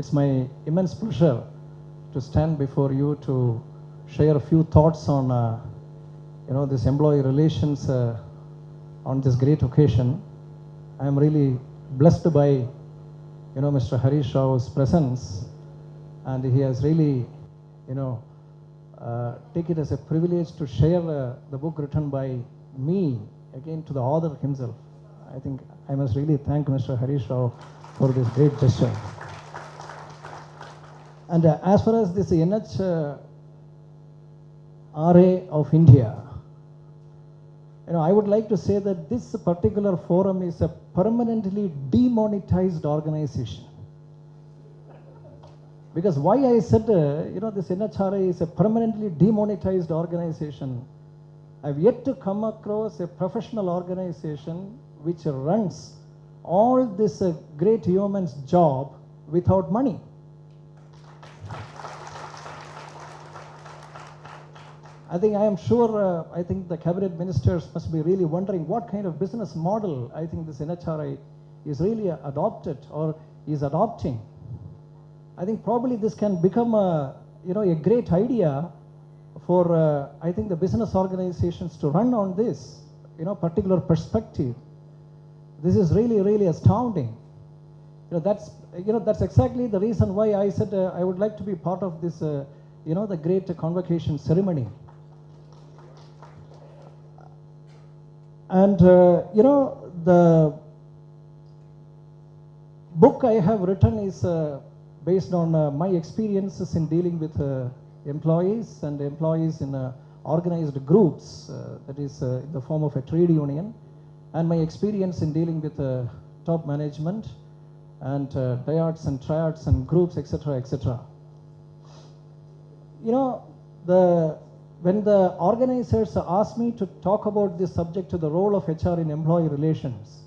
It's my immense pleasure to stand before you to share a few thoughts on this employee relations on this great occasion. I am really blessed by Mr. Harish Rao's presence, and he has really take it as a privilege to share the book written by me again to the author himself. I think I must really thank Mr. Harish Rao for this great gesture. And as far as this NHRAI of India, I would like to say that this particular forum is a permanently demonetized organization. Because why I said, this NHRAI is a permanently demonetized organization, I've yet to come across a professional organization which runs all this great yeoman's job without money. I am sure the cabinet ministers must be really wondering what kind of business model I think this NHRAI is really adopted or is adopting. I think probably this can become a great idea for the business organizations to run on this particular perspective. This is really astounding. That's exactly the reason why I said I would like to be part of this the great convocation ceremony. And the book I have written is based on my experiences in dealing with employees and employees in organized groups, that is in the form of a trade union, and my experience in dealing with top management and dyads and triads and groups, etc., etc. When the organizers asked me to talk about this subject, to the role of HR in employee relations,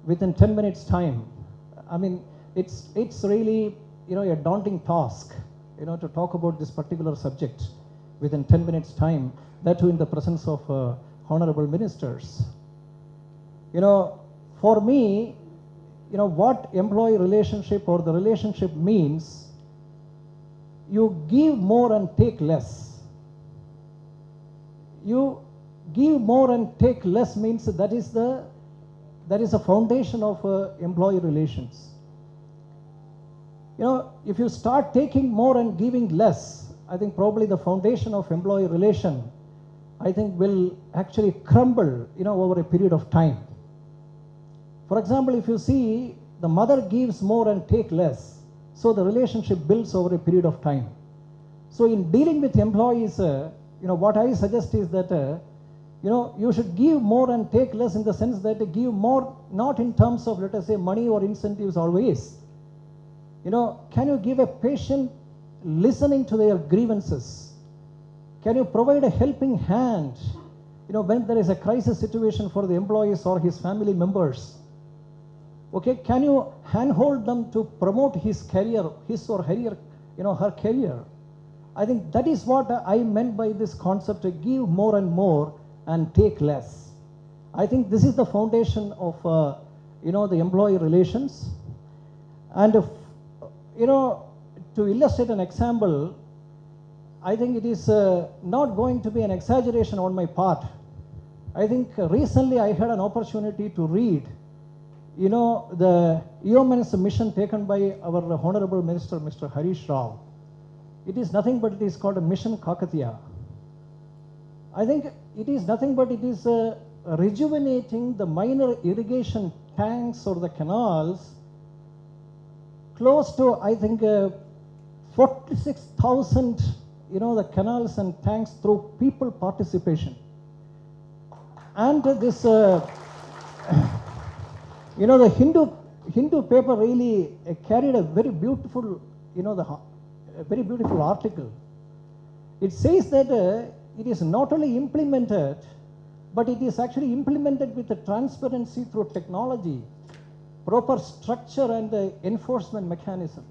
within 10 minutes time, it's really a daunting task to talk about this particular subject within 10 minutes time, that too in the presence of honorable ministers. For me, what employee relationship or the relationship means, you give more and take less. You give more and take less means that is the foundation of employee relations. If you start taking more and giving less, I think probably the foundation of employee relation, will actually crumble, over a period of time. For example, if you see the mother gives more and take less, so the relationship builds over a period of time. So in dealing with employees, what I suggest is that, you should give more and take less in the sense that give more, not in terms of, let us say, money or incentives always. Can you give a patient listening to their grievances? Can you provide a helping hand, when there is a crisis situation for the employees or his family members? Okay, can you handhold them to promote his career, his or her, her career? I think that is what I meant by this concept, to give more and more and take less. I think this is the foundation of, the employee relations. And, to illustrate an example, I think it is not going to be an exaggeration on my part. I think recently I had an opportunity to read, the yeoman's mission taken by our Honorable Minister, Mr. Harish Rao. It is nothing but it is called a Mission Kakatiya. I think it is nothing but it is rejuvenating the minor irrigation tanks or the canals close to, 46,000, the canals and tanks through people participation. And this, the Hindu paper really carried a very beautiful, a very beautiful article. It says that it is not only implemented, but it is actually implemented with the transparency through technology, proper structure and the enforcement mechanism.